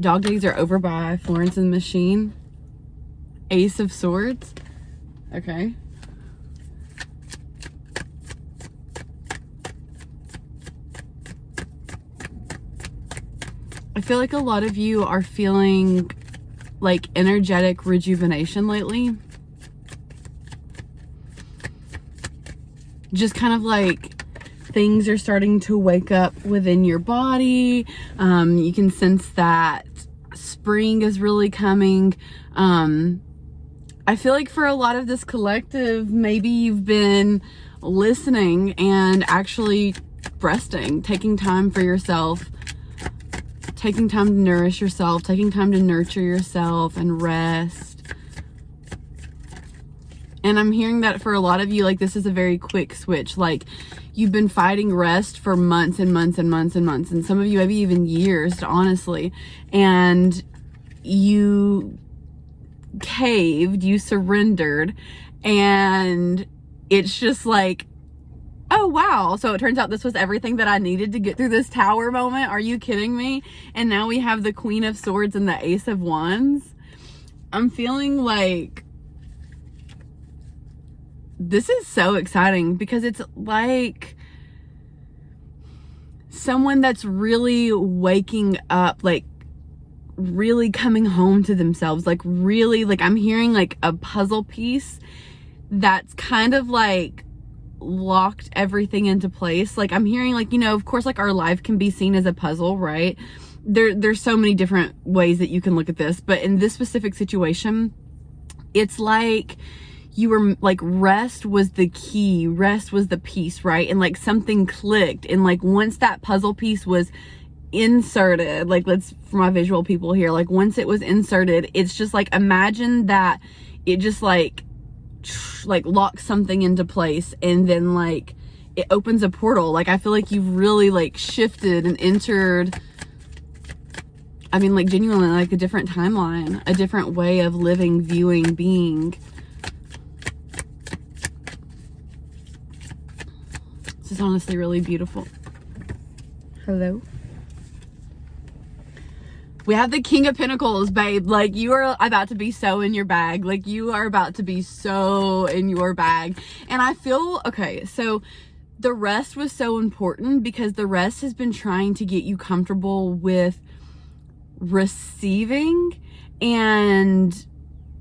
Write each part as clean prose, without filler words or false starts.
Dog days are over by Florence and the Machine. Ace of Swords. Okay. I feel like a lot of you are feeling like energetic rejuvenation lately. Just kind of like things are starting to wake up within your body. You can sense that spring is really coming. I feel like for a lot of this collective, maybe you've been listening and actually resting, taking time for yourself, taking time to nourish yourself, taking time to nurture yourself and rest. And I'm hearing that for a lot of you, like this is a very quick switch. Like you've been fighting rest for months and months and months and months. And some of you maybe even years, honestly. And you caved, you surrendered. And it's just like, oh wow, so it turns out this was everything that I needed to get through this tower moment. Are you kidding me? And now we have the Queen of Swords and the Ace of Wands. I'm feeling like this is so exciting because it's like someone that's really waking up, like really coming home to themselves, like really, like I'm hearing like a puzzle piece that's kind of like locked everything into place. Like I'm hearing like, you know, of course, like our life can be seen as a puzzle, right? There's so many different ways that you can look at this, but in this specific situation, it's like you were like, rest was the key, rest was the piece, right? And like something clicked, and like once that puzzle piece was inserted, like let's, for my visual people here, like once it was inserted, it's just like, imagine that it just like locks something into place, and then like it opens a portal. Like I feel like you've really like shifted and entered, I mean like genuinely like a different timeline, a different way of living, viewing, being. This is honestly really beautiful. Hello. We have the King of Pentacles, babe. Like you are about to be so in your bag. Like you are about to be so in your bag. And I feel, okay, so the rest was so important because the rest has been trying to get you comfortable with receiving and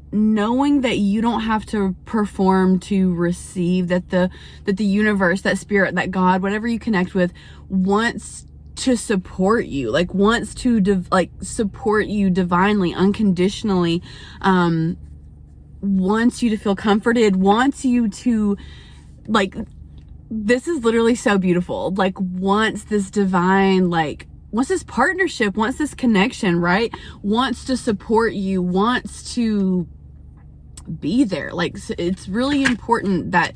knowing that you don't have to perform to receive, that the universe, that spirit, that God, whatever you connect with, wants to support you, like wants to support you divinely, unconditionally, wants you to feel comforted, wants you to, like, this is literally so beautiful, like wants this divine, like wants this partnership, wants this connection, right? Wants to support you, wants to be there. Like it's really important that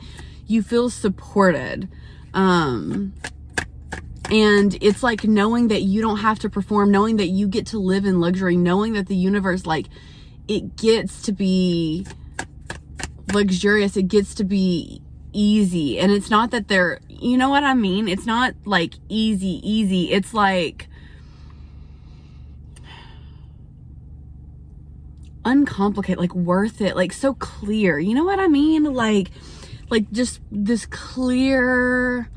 you feel supported. And it's like knowing that you don't have to perform, knowing that you get to live in luxury, knowing that the universe, like it gets to be luxurious, it gets to be easy. And it's not that they're, you know what I mean? It's not like easy. It's like uncomplicated, like worth it, like so clear. You know what I mean? Like just this clear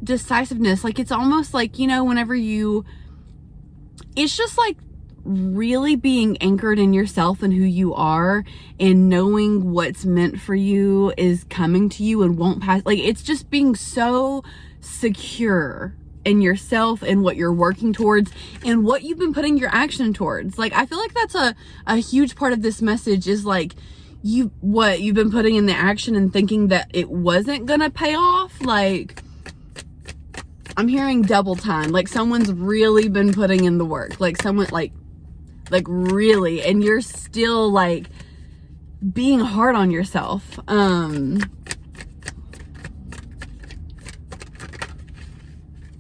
decisiveness. Like it's almost like, you know, whenever it's just like really being anchored in yourself and who you are, and knowing what's meant for you is coming to you and won't pass. Like it's just being so secure in yourself and what you're working towards and what you've been putting your action towards. Like I feel like that's a huge part of this message, is like what you've been putting in the action and thinking that it wasn't gonna pay off. Like I'm hearing double time, like someone's really been putting in the work, like someone like really, and you're still like being hard on yourself.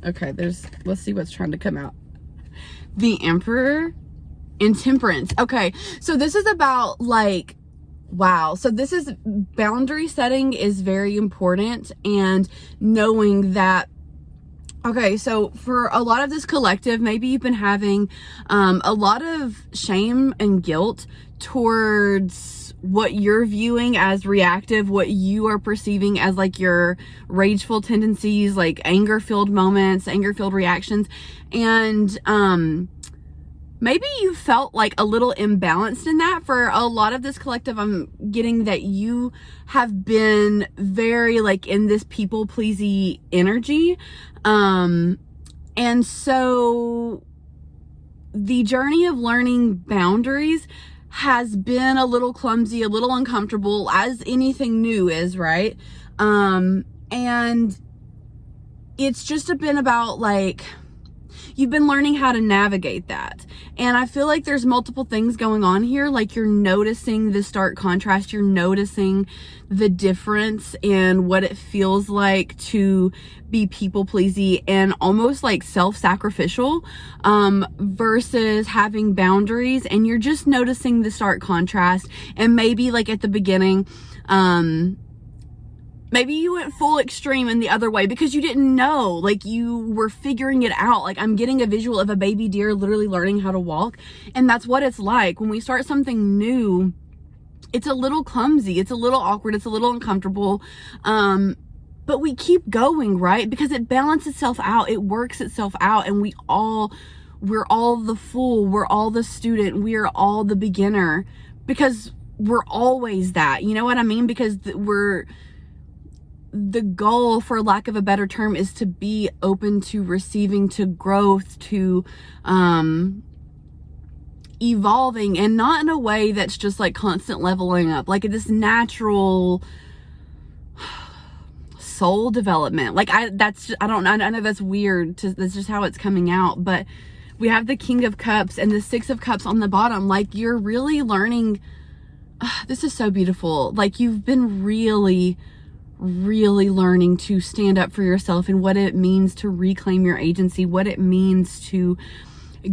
Okay, let's see what's trying to come out. The Emperor and Temperance. Okay, so this is about like, wow. So this is boundary setting is very important, and knowing that Okay, so for a lot of this collective, maybe you've been having a lot of shame and guilt towards what you're viewing as reactive, what you are perceiving as like your rageful tendencies, like anger-filled moments, anger-filled reactions. And maybe you felt like a little imbalanced in that. For a lot of this collective, I'm getting that you have been very like in this people-pleasy energy. And so the journey of learning boundaries has been a little clumsy, a little uncomfortable, as anything new is, right? And it's just been about like, you've been learning how to navigate that. And I feel like there's multiple things going on here. Like you're noticing the stark contrast. You're noticing the difference in what it feels like to be people pleasy and almost like self-sacrificial, versus having boundaries. And you're just noticing the stark contrast. And maybe like at the beginning, maybe you went full extreme in the other way because you didn't know, like you were figuring it out. Like I'm getting a visual of a baby deer literally learning how to walk. And that's what it's like when we start something new. It's a little clumsy. It's a little awkward. It's a little uncomfortable. But we keep going, right? Because it balances itself out. It works itself out. And we're all the fool. We're all the student. We are all the beginner because we're always that. You know what I mean? Because the goal, for lack of a better term, is to be open to receiving, to growth, to evolving, and not in a way that's just like constant leveling up, like this natural soul development. Like I know that's weird, that's just how it's coming out. But we have the King of Cups and the Six of Cups on the bottom. Like you're really learning. This is so beautiful. Like you've been really learning to stand up for yourself and what it means to reclaim your agency, what it means to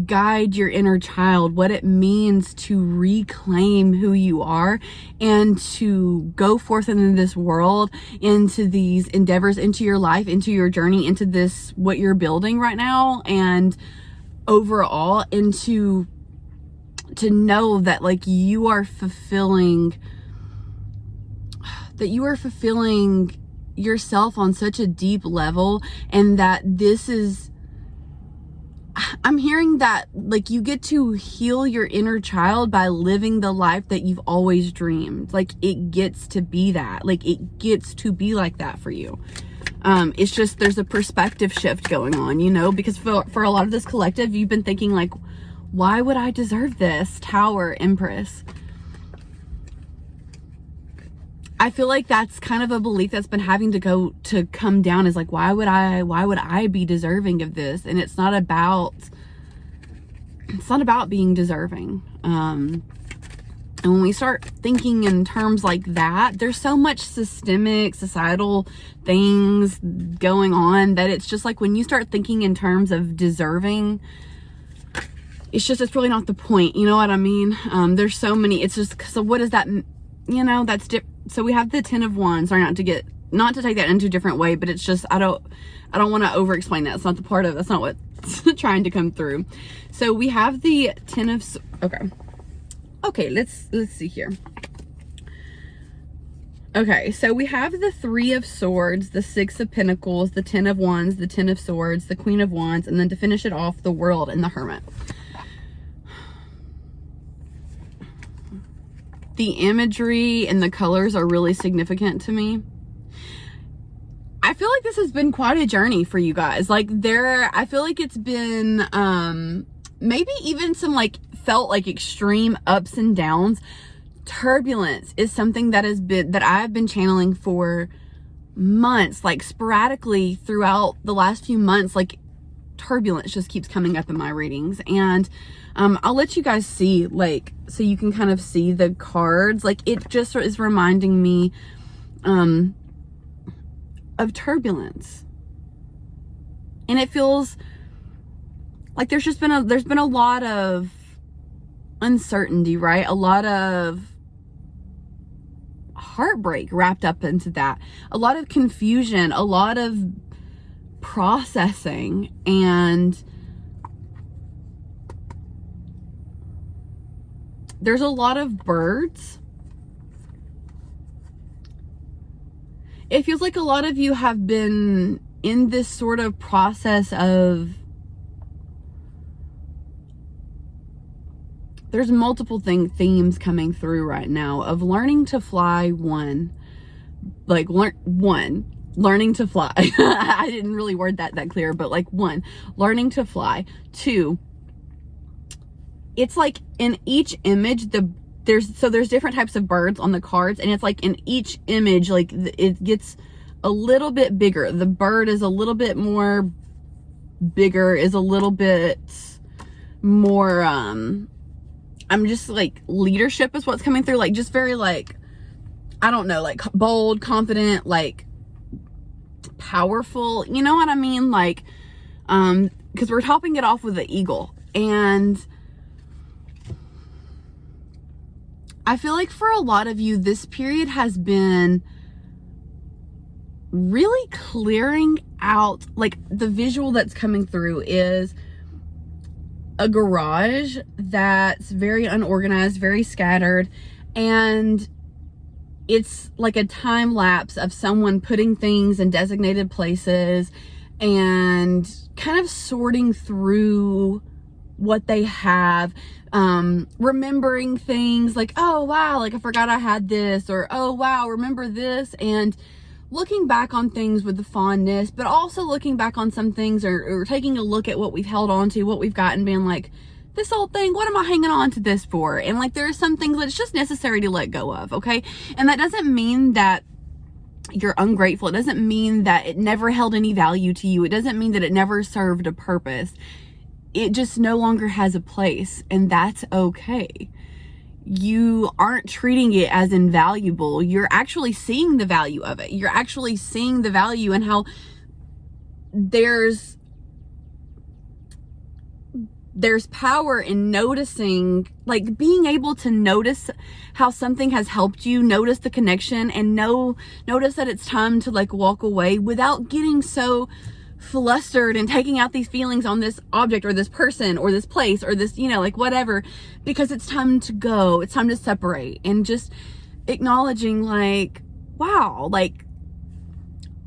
guide your inner child, what it means to reclaim who you are and to go forth into this world, into these endeavors, into your life, into your journey, into this, what you're building right now, and overall, and to know that like you are fulfilling yourself on such a deep level, and that this is, I'm hearing that like you get to heal your inner child by living the life that you've always dreamed. Like it gets to be that, like it gets to be like that for you. It's just, there's a perspective shift going on, you know, because for a lot of this collective, you've been thinking like, why would I deserve this? Tower, Empress. I feel like that's kind of a belief that's been having to come down, is like, why would I be deserving of this? And it's not about being deserving. And when we start thinking in terms like that, there's so much systemic, societal things going on that it's just like when you start thinking in terms of deserving, it's really not the point. You know what I mean? There's so many, it's just, so what does that, you know, that's different. So we have the Ten of Wands. Sorry, not to take that into a different way, but it's just, I don't want to over explain that. It's not the part of, that's not what's trying to come through. So we have the Ten of, okay, let's see here. Okay, so we have the Three of Swords, the Six of Pentacles, the Ten of Wands, the Ten of Swords, the Queen of Wands, and then to finish it off, the World and the Hermit. The imagery and the colors are really significant to me. I feel like this has been quite a journey for you guys. Like I feel like it's been maybe even some like felt like extreme ups and downs. Turbulence is something that I've been channeling for months, like sporadically throughout the last few months. Like turbulence just keeps coming up in my readings, and I'll let you guys see, like, so you can kind of see the cards. Like it just is reminding me of turbulence, and it feels like there's been a lot of uncertainty, right? A lot of heartbreak wrapped up into that, a lot of confusion, a lot of processing, and there's a lot of birds. It feels like a lot of you have been in this sort of process of, there's multiple themes coming through right now of learning to fly. Learning to fly. I didn't really word that clear, but like, 1, learning to fly. 2, it's like in each image, there's different types of birds on the cards, and it's like in each image, like it gets a little bit bigger. The bird is a little bit more bigger, is a little bit more, I'm just like, leadership is what's coming through. Like, just very like, I don't know, like bold, confident, like powerful. You know what I mean? Like, because we're topping it off with the eagle. And I feel like for a lot of you, this period has been really clearing out. Like, the visual that's coming through is a garage that's very unorganized, very scattered, and it's like a time lapse of someone putting things in designated places and kind of sorting through what they have, remembering things like, oh wow, like I forgot I had this, or oh wow, remember this, and looking back on things with the fondness, but also looking back on some things, or taking a look at what we've held on to, what we've got, and being like, this old thing, what am I hanging on to this for? And like, there are some things that it's just necessary to let go of, okay? And that doesn't mean that you're ungrateful. It doesn't mean that it never held any value to you. It doesn't mean that it never served a purpose. It just no longer has a place, and that's okay. You aren't treating it as invaluable. You're actually seeing the value of it. You're actually seeing the value in how there's power in noticing, like being able to notice how something has helped you, notice the connection, and notice that it's time to like walk away without getting so flustered and taking out these feelings on this object or this person or this place or this, you know, like whatever, because it's time to go. It's time to separate, and just acknowledging like, wow, like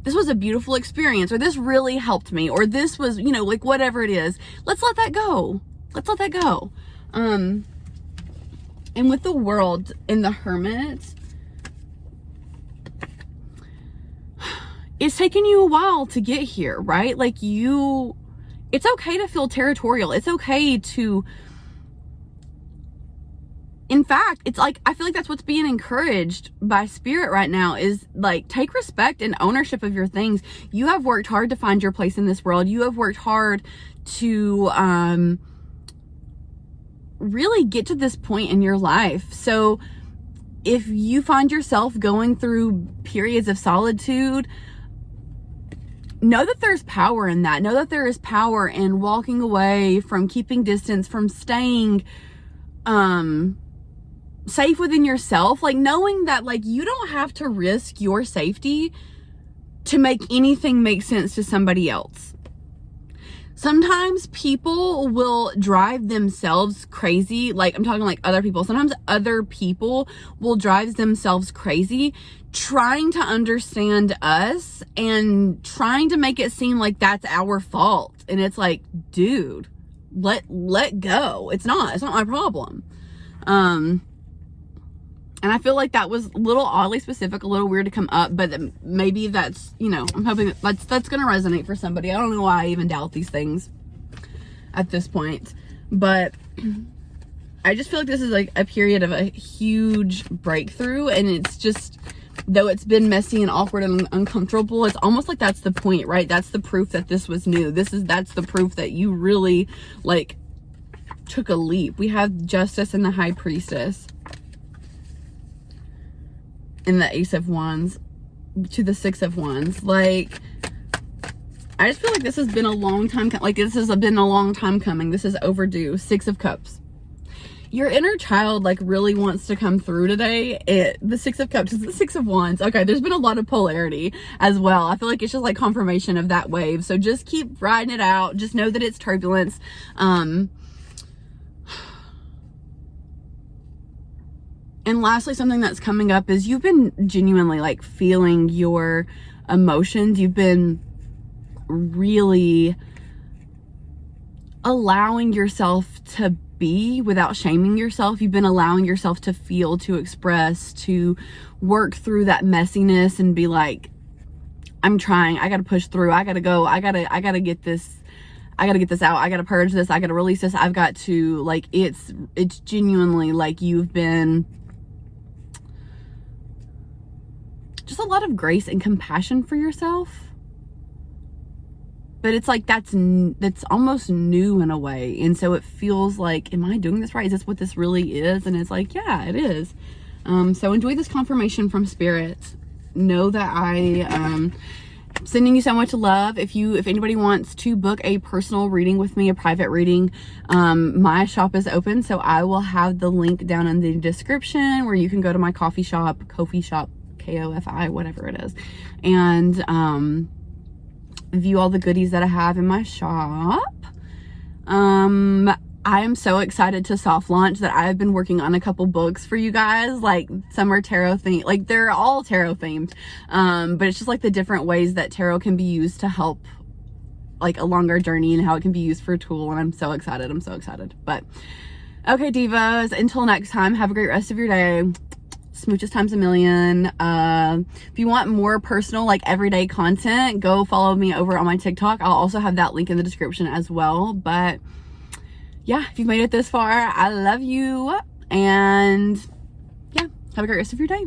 this was a beautiful experience, or this really helped me, or this was, you know, like whatever it is, let's let that go. Let's let that go. And with the World in the Hermit, it's taken you a while to get here, right? Like it's okay to feel territorial. It's okay to, in fact, it's like, I feel like that's what's being encouraged by Spirit right now, is like, take respect and ownership of your things. You have worked hard to find your place in this world. You have worked hard to really get to this point in your life. So if you find yourself going through periods of solitude, know that there's power in that. Know that there is power in walking away, from keeping distance, from staying safe within yourself. Like, knowing that like you don't have to risk your safety to make anything make sense to somebody else. Sometimes people will drive themselves crazy. Like, I'm talking like other people. Sometimes other people will drive themselves crazy trying to understand us and trying to make it seem like that's our fault. And it's like, dude, let go. It's not my problem. And I feel like that was a little oddly specific, a little weird to come up, but maybe that's, you know, I'm hoping that's going to resonate for somebody. I don't know why I even doubt these things at this point, but I just feel like this is like a period of a huge breakthrough, and it's just, though it's been messy and awkward and uncomfortable, it's almost like that's the point, right? That's the proof that this was new. That's the proof that you really like took a leap. We have Justice and the High Priestess, and the Ace of Wands to the Six of Wands. Like, I just feel like this has been a long time. Like, this has been a long time coming. This is overdue. Six of Cups. your inner child like really wants to come through today. The Six of Cups is the Six of Wands. Okay, there's been a lot of polarity as well. I feel like it's just like confirmation of that wave. So just keep riding it out. Just know that it's turbulence. And lastly, something that's coming up is you've been genuinely like feeling your emotions. You've been really allowing yourself to be without shaming yourself. You've been allowing yourself to feel, to express, to work through that messiness and be like, I'm trying, I gotta push through, I gotta go, I gotta get this out, I gotta purge this, I gotta release this, I've got to, like, it's genuinely like you've been just a lot of grace and compassion for yourself. But it's like that's almost new in a way. And so it feels like, am I doing this right? Is this what this really is? And it's like, yeah, it is. So enjoy this confirmation from Spirit. Know that I am sending you so much love. If anybody wants to book a personal reading with me, a private reading, my shop is open. So I will have the link down in the description where you can go to my coffee shop, Kofi, whatever it is. And, view all the goodies that I have in my shop. I am so excited to soft launch that I've been working on a couple books for you guys. Like some are tarot themed, like they're all tarot themed. But it's just like the different ways that tarot can be used to help like a longer journey and how it can be used for a tool. And I'm so excited. I'm so excited. But okay, divas, until next time, have a great rest of your day. Smooches times a million. If you want more personal, like everyday content, go follow me over on my TikTok. I'll also have that link in the description as well. But yeah, if you've made it this far, I love you. And yeah, have a great rest of your day.